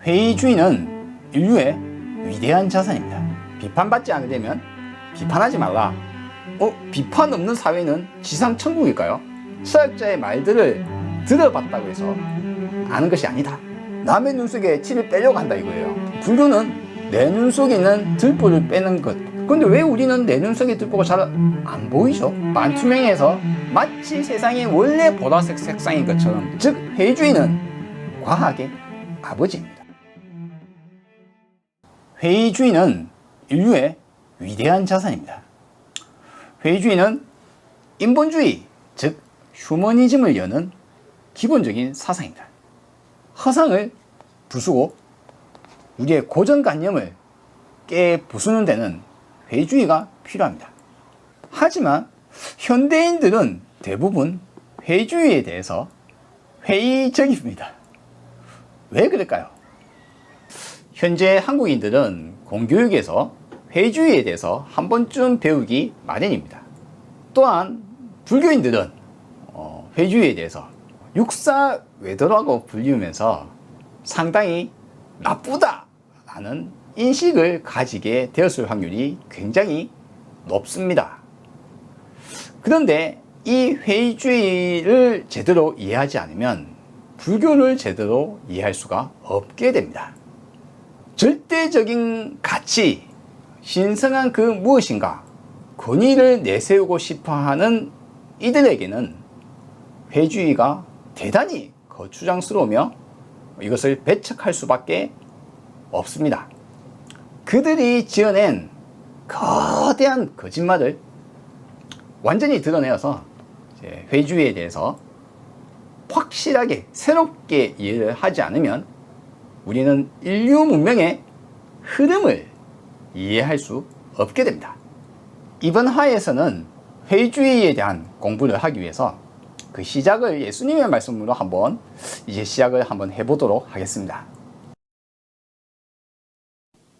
회의주의는 인류의 위대한 자산입니다. 비판받지 않으려면 비판하지 말라. 비판 없는 사회는 지상천국일까요? 서학자의 말들을 들어봤다고 해서 아는 것이 아니다. 남의 눈 속에 티를 빼려고 한다 이거예요. 불교는 내 눈 속에 있는 들보를 빼는 것. 근데 왜 우리는 내 눈 속에 들보가 잘 안 보이죠? 반투명해서 마치 세상이 원래 보라색 색상인 것처럼, 즉 회의주의는 과학의 아버지입니다. 회의주의는 인류의 위대한 자산입니다. 회의주의는 인본주의, 즉 휴머니즘을 여는 기본적인 사상입니다. 허상을 부수고 우리의 고정관념을 깨부수는 데는 회의주의가 필요합니다. 하지만 현대인들은 대부분 회의주의에 대해서 회의적입니다. 왜 그럴까요? 현재 한국인들은 공교육에서 회의주의에 대해서 한 번쯤 배우기 마련입니다. 또한 불교인들은 회의주의에 대해서 육사외도라고 불리우면서 상당히 나쁘다라는 인식을 가지게 되었을 확률이 굉장히 높습니다. 그런데 이 회의주의를 제대로 이해하지 않으면 불교를 제대로 이해할 수가 없게 됩니다. 절대적인 가치, 신성한 그 무엇인가, 권위를 내세우고 싶어하는 이들에게는 회의주의가 대단히 거추장스러우며 이것을 배척할 수밖에 없습니다. 그들이 지어낸 거대한 거짓말을 완전히 드러내어서 회의주의에 대해서 확실하게 새롭게 이해를 하지 않으면 우리는 인류 문명의 흐름을 이해할 수 없게 됩니다. 이번 화에서는 회의주의에 대한 공부를 하기 위해서 그 시작을 예수님의 말씀으로 한번 시작을 한번 해보도록 하겠습니다.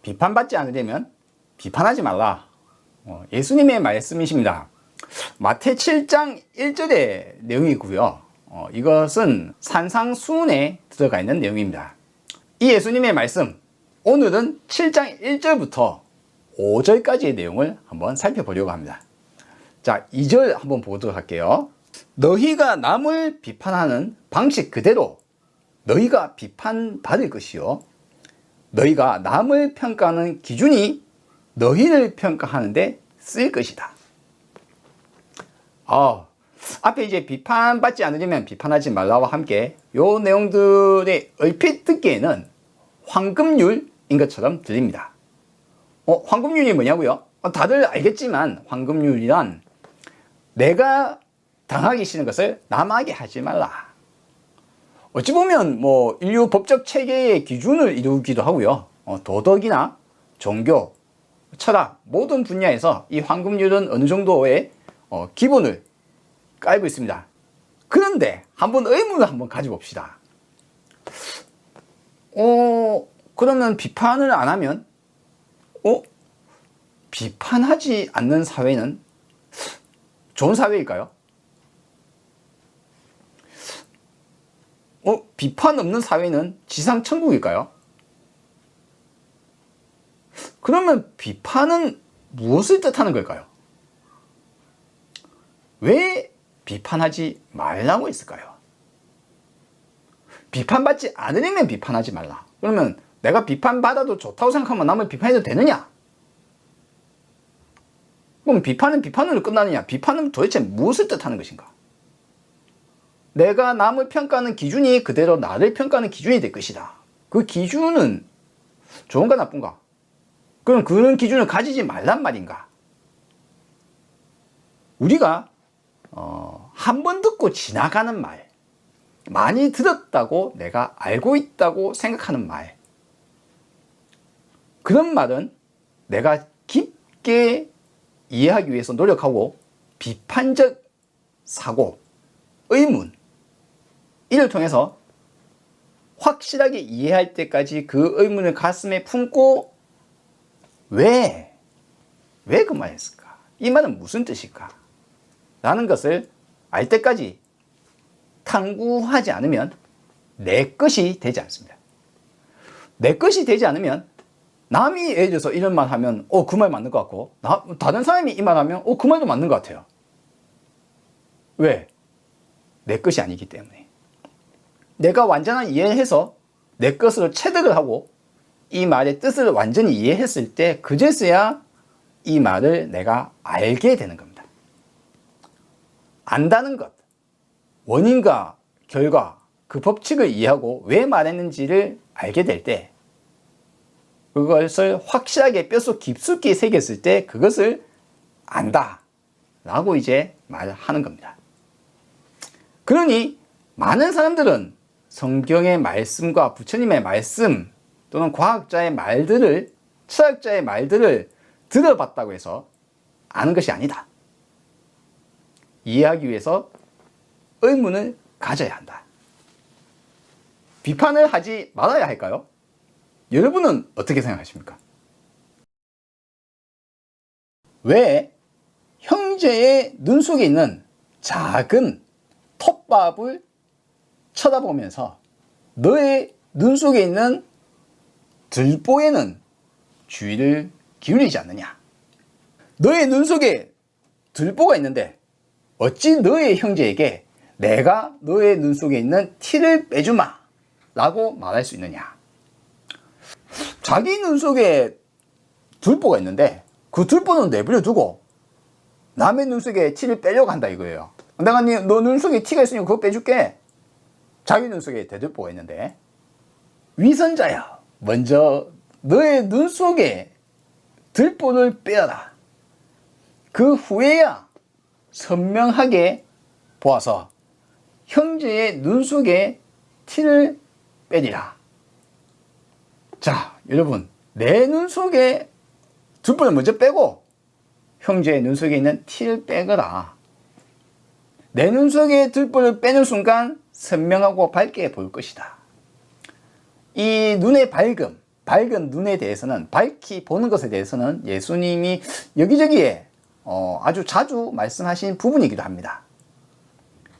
비판받지 않으려면 비판하지 말라. 예수님의 말씀이십니다. 마태 7장 1절의 내용이고요. 이것은 산상수훈에 들어가 있는 내용입니다. 이 예수님의 말씀, 오늘은 7장 1절부터 5절까지의 내용을 한번 살펴보려고 합니다. 자, 2절 한번 보도록 할게요. 너희가 남을 비판하는 방식 그대로 너희가 비판받을 것이요, 너희가 남을 평가하는 기준이 너희를 평가하는데 쓰일 것이다. 앞에 이제 비판받지 않으려면 비판하지 말라와 함께 요 내용들의 얼핏 듣기에는 황금률인 것처럼 들립니다. 황금률이 뭐냐고요? 다들 알겠지만 황금률이란 내가 당하기 싫은 것을 남에게 하지 말라. 어찌 보면 인류 법적 체계의 기준을 이루기도 하고요. 도덕이나 종교, 철학 모든 분야에서 이 황금률은 어느 정도의 기본을 깔고 있습니다. 그런데 한번 의문을 한번 가져봅시다. 그러면 비판을 안 하면 비판하지 않는 사회는 좋은 사회일까요? 비판 없는 사회는 지상천국일까요? 그러면 비판은 무엇을 뜻하는 걸까요? 왜 비판하지 말라고 했을까요? 비판받지 않으려면 비판하지 말라. 그러면 내가 비판받아도 좋다고 생각하면 남을 비판해도 되느냐? 그럼 비판은 비판으로 끝나느냐? 비판은 도대체 무엇을 뜻하는 것인가? 내가 남을 평가하는 기준이 그대로 나를 평가하는 기준이 될 것이다. 그 기준은 좋은가 나쁜가? 그럼 그런 기준을 가지지 말란 말인가? 우리가 한 번 듣고 지나가는 말, 많이 들었다고 내가 알고 있다고 생각하는 말, 그런 말은 내가 깊게 이해하기 위해서 노력하고 비판적 사고, 의문, 이를 통해서 확실하게 이해할 때까지 그 의문을 가슴에 품고 왜 그 말을 했을까? 이 말은 무슨 뜻일까? 라는 것을 알 때까지 탐구하지 않으면 내 것이 되지 않습니다. 내 것이 되지 않으면 남이 예를 들어서 이런 말 하면 그 말 맞는 것 같고 다른 사람이 이 말 하면 그 말도 맞는 것 같아요. 왜? 내 것이 아니기 때문에. 내가 완전한 이해를 해서 내 것으로 체득을 하고 이 말의 뜻을 완전히 이해했을 때 그제서야 이 말을 내가 알게 되는 겁니다. 안다는 것, 원인과 결과, 그 법칙을 이해하고 왜 말했는지를 알게 될 때 그것을 확실하게 뼛속 깊숙이 새겼을 때 그것을 안다 라고 이제 말하는 겁니다. 그러니 많은 사람들은 성경의 말씀과 부처님의 말씀 또는 과학자의 말들을, 철학자의 말들을 들어봤다고 해서 아는 것이 아니다. 이해하기 위해서 의문을 가져야 한다. 비판을 하지 말아야 할까요? 여러분은 어떻게 생각하십니까? 왜 형제의 눈 속에 있는 작은 톱밥을 쳐다보면서 너의 눈 속에 있는 들보에는 주의를 기울이지 않느냐? 너의 눈 속에 들보가 있는데 어찌 너의 형제에게 내가 너의 눈 속에 있는 티를 빼주마 라고 말할 수 있느냐? 자기 눈 속에 들보가 있는데 그 들보는 내버려 두고 남의 눈 속에 티를 빼려고 한다 이거예요. 내가 너 눈 속에 티가 있으니까 그거 빼줄게. 자기 눈 속에 대들보가 있는데 위선자야, 먼저 너의 눈 속에 들보를 빼어라. 그 후에야 선명하게 보아서 형제의 눈 속에 티를 빼리라. 자, 여러분, 내 눈 속에 들보를 먼저 빼고 형제의 눈 속에 있는 티를 빼거라. 내 눈 속에 들보를 빼는 순간 선명하고 밝게 보일 것이다. 이 눈의 밝은 눈에 대해서는, 밝히 보는 것에 대해서는 예수님이 여기저기에 아주 자주 말씀하신 부분이기도 합니다.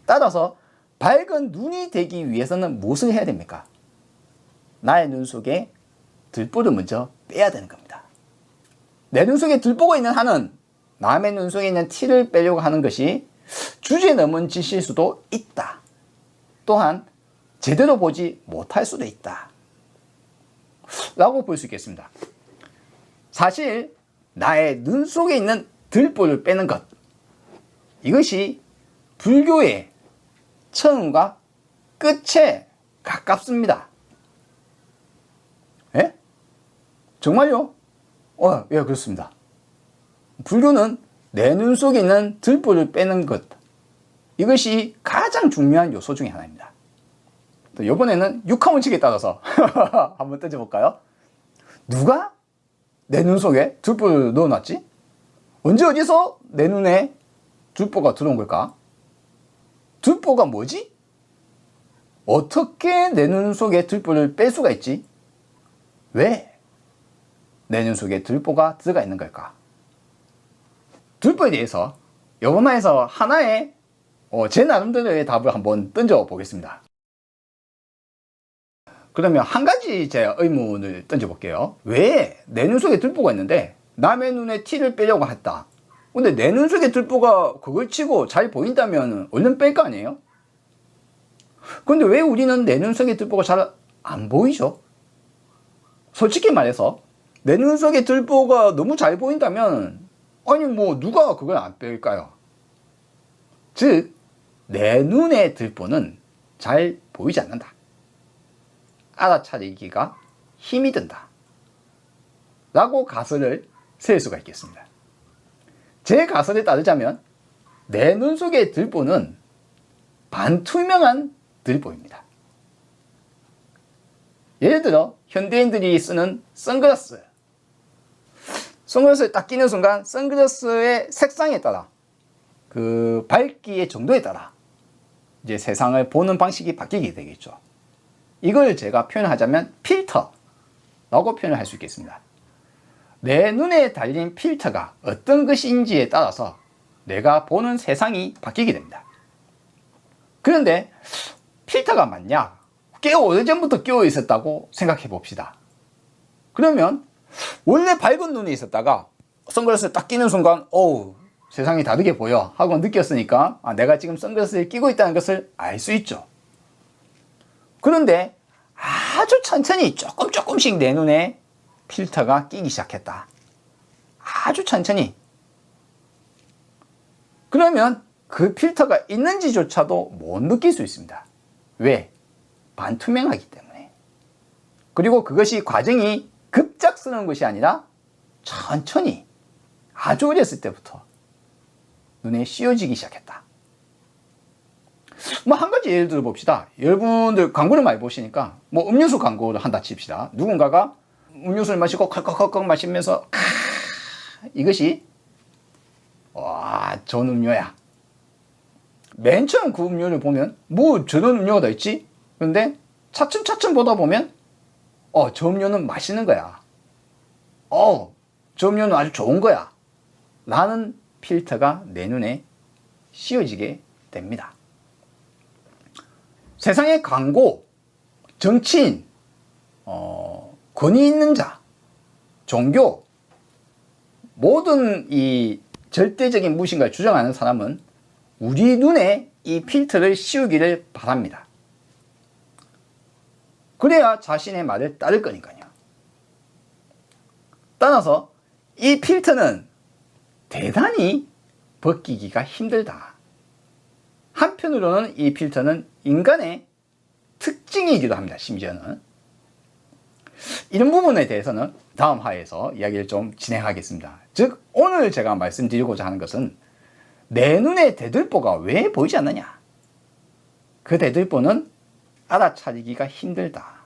따라서 밝은 눈이 되기 위해서는 무엇을 해야 됩니까? 나의 눈 속에 들보를 먼저 빼야 되는 겁니다. 내 눈 속에 들보가 있는 한은 남의 눈 속에 있는 티를 빼려고 하는 것이 주제넘은 짓일 수도 있다. 또한 제대로 보지 못할 수도 있다 라고 볼 수 있겠습니다. 사실 나의 눈 속에 있는 들보를 빼는 것, 이것이 불교의 처음과 끝에 가깝습니다. 예? 정말요? 예, 그렇습니다. 불교는 내 눈 속에 있는 들보를 빼는 것, 이것이 가장 중요한 요소 중에 하나입니다. 또 이번에는 육하원칙에 따라서 한번 던져볼까요? 누가 내 눈 속에 들보를 넣어놨지? 언제 어디서 내 눈에 들보가 들어온 걸까? 들보가 뭐지? 어떻게 내 눈 속에 들보를 뺄 수가 있지? 왜 내 눈 속에 들보가 들어가 있는 걸까? 들보에 대해서 요번화에서 하나의 제 나름대로의 답을 한번 던져 보겠습니다. 그러면 한 가지 제 의문을 던져 볼게요. 왜 내 눈 속에 들보가 있는데 남의 눈에 티를 빼려고 했다. 근데 내 눈 속에 들보가 그걸 치고 잘 보인다면 얼른 뺄 거 아니에요? 근데 왜 우리는 내 눈 속에 들보가 잘 안 보이죠? 솔직히 말해서 내 눈 속에 들보가 너무 잘 보인다면 아니 누가 그걸 안 뺄까요? 즉 내 눈의 들보는 잘 보이지 않는다. 알아차리기가 힘이 든다 라고 가설을 세울 수가 있겠습니다. 제 가설에 따르자면 내 눈 속의 들보는 반투명한 들보입니다. 예를 들어 현대인들이 쓰는 선글라스를 딱 끼는 순간 선글라스의 색상에 따라 그 밝기의 정도에 따라 이제 세상을 보는 방식이 바뀌게 되겠죠. 이걸 제가 표현하자면 필터라고 표현을 할 수 있겠습니다. 내 눈에 달린 필터가 어떤 것인지에 따라서 내가 보는 세상이 바뀌게 됩니다. 그런데 필터가 맞냐? 꽤 오래전부터 끼워 있었다고 생각해 봅시다. 그러면 원래 밝은 눈에 있었다가 선글라스를 딱 끼는 순간 어우 세상이 다르게 보여 하고 느꼈으니까 내가 지금 선글라스를 끼고 있다는 것을 알 수 있죠. 그런데 아주 천천히 조금씩 내 눈에 필터가 끼기 시작했다. 아주 천천히. 그러면 그 필터가 있는지조차도 못 느낄 수 있습니다. 왜? 반투명하기 때문에. 그리고 그것이 과정이 급작스러운 것이 아니라 천천히 아주 어렸을 때부터 눈에 씌워지기 시작했다. 뭐 한 가지 예를 들어 봅시다. 여러분들 광고를 많이 보시니까 뭐 음료수 광고를 한다 칩시다. 누군가가 음료수를 마시고 컬컥컬컥 마시면서 이것이 와 좋은 음료야. 맨 처음 그 음료를 보면 뭐 저런 음료가 다 있지? 그런데 차츰차츰 보다 보면 저 음료는 맛있는 거야. 저 음료는 아주 좋은 거야. 라는 필터가 내 눈에 씌워지게 됩니다. 세상의 광고, 정치인, 권위 있는 자, 종교, 모든 이 절대적인 무엇인가를 주장하는 사람은 우리 눈에 이 필터를 씌우기를 바랍니다. 그래야 자신의 말을 따를 거니까요. 따라서 이 필터는 대단히 벗기기가 힘들다. 한편으로는 이 필터는 인간의 특징이기도 합니다. 심지어는. 이런 부분에 대해서는 다음 화에서 이야기를 좀 진행하겠습니다. 즉 오늘 제가 말씀드리고자 하는 것은 내 눈에 대들보가 왜 보이지 않느냐. 그 대들보는 알아차리기가 힘들다.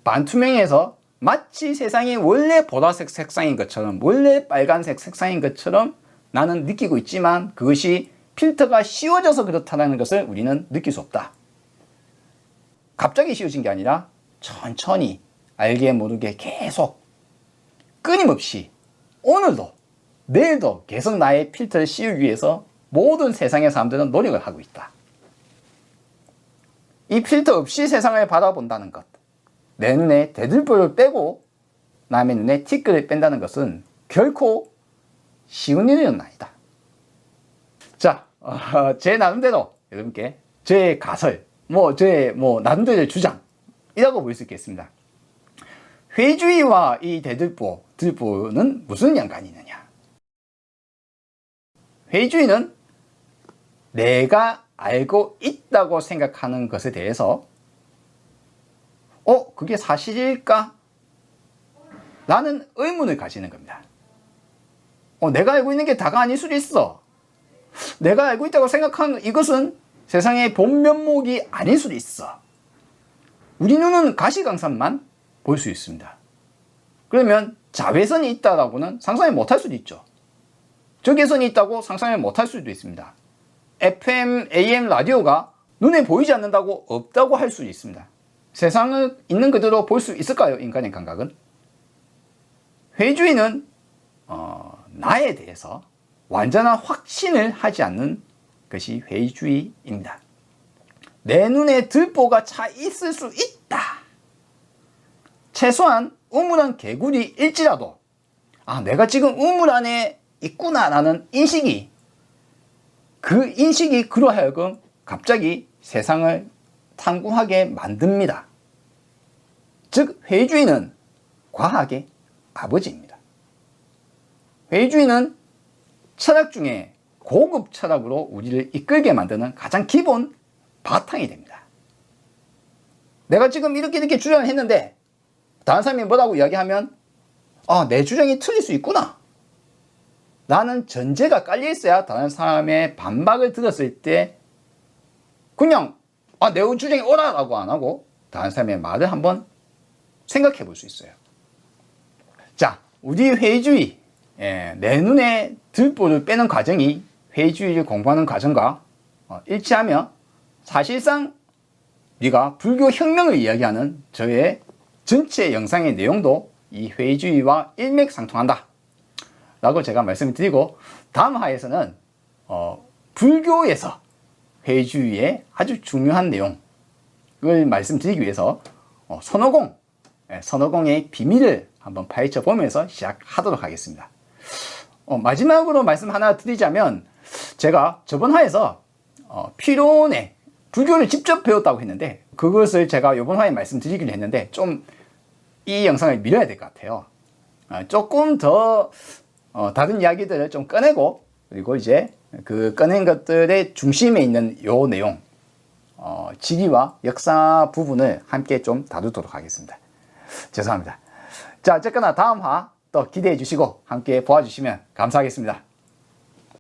반투명해서 마치 세상이 원래 보라색 색상인 것처럼 원래 빨간색 색상인 것처럼 나는 느끼고 있지만 그것이 필터가 씌워져서 그렇다는 것을 우리는 느낄 수 없다. 갑자기 씌워진 게 아니라 천천히 알게 모르게 계속 끊임없이 오늘도 내일도 계속 나의 필터를 씌우기 위해서 모든 세상의 사람들은 노력을 하고 있다. 이 필터 없이 세상을 바라본다는 것, 내 눈에 대들보를 빼고 남의 눈에 티끌을 뺀다는 것은 결코 쉬운 일은 아니다. 자, 제 나름대로 여러분께 제 가설, 제 나름대로의 주장이라고 볼 수 있겠습니다. 회주의와 이 대들보, 들보는 무슨 연관이 있느냐? 회주의는 내가 알고 있다고 생각하는 것에 대해서 그게 사실일까? 라는 의문을 가지는 겁니다. 내가 알고 있는 게 다가 아닐 수도 있어. 내가 알고 있다고 생각하는 이것은 세상의 본 면목이 아닐 수도 있어. 우리 눈은 가시광선만 볼 수 있습니다. 그러면 자외선이 있다라고는 상상을 못할 수도 있죠. 적외선이 있다고 상상을 못할 수도 있습니다. FM, AM 라디오가 눈에 보이지 않는다고 없다고 할 수도 있습니다. 세상을 있는 그대로 볼 수 있을까요? 인간의 감각은? 회주의는 나에 대해서 완전한 확신을 하지 않는 것이 회주의입니다. 내 눈에 들보가 차 있을 수 있다. 최소한 우물 안 개구리 일지라도 내가 지금 우물 안에 있구나 라는 인식이 그 인식이 그로 하여금 갑자기 세상을 탐구하게 만듭니다. 즉 회주의는 과학의 아버지입니다. 회주의는 철학 중에 고급 철학으로 우리를 이끌게 만드는 가장 기본 바탕이 됩니다. 내가 지금 이렇게 주장을 했는데 다른 사람이 뭐라고 이야기하면 내 주장이 틀릴 수 있구나 라는 전제가 깔려 있어야 다른 사람의 반박을 들었을 때 그냥 내 주장이 옳아 라고 안 하고 다른 사람의 말을 한번 생각해 볼 수 있어요. 자, 우리 회주의, 내 눈에 들보를 빼는 과정이 회주의를 공부하는 과정과 일치하며 사실상 우리가 불교 혁명을 이야기하는 저의 전체 영상의 내용도 이 회주의와 일맥상통한다 라고 제가 말씀을 드리고, 다음 화에서는 불교에서 회주의의 아주 중요한 내용을 말씀드리기 위해서 선어공의 비밀을 한번 파헤쳐 보면서 시작하도록 하겠습니다. 마지막으로 말씀 하나 드리자면, 제가 저번 화에서 피론의 불교를 직접 배웠다고 했는데, 그것을 제가 이번 화에 말씀드리기로 했는데 좀 이 영상을 미뤄야 될 것 같아요. 조금 더 다른 이야기들을 좀 꺼내고, 그리고 이제 그 꺼낸 것들의 중심에 있는 요 내용, 지리와 역사 부분을 함께 좀 다루도록 하겠습니다. 죄송합니다. 자, 어쨌거나 다음 화 또 기대해 주시고 함께 보아주시면 감사하겠습니다.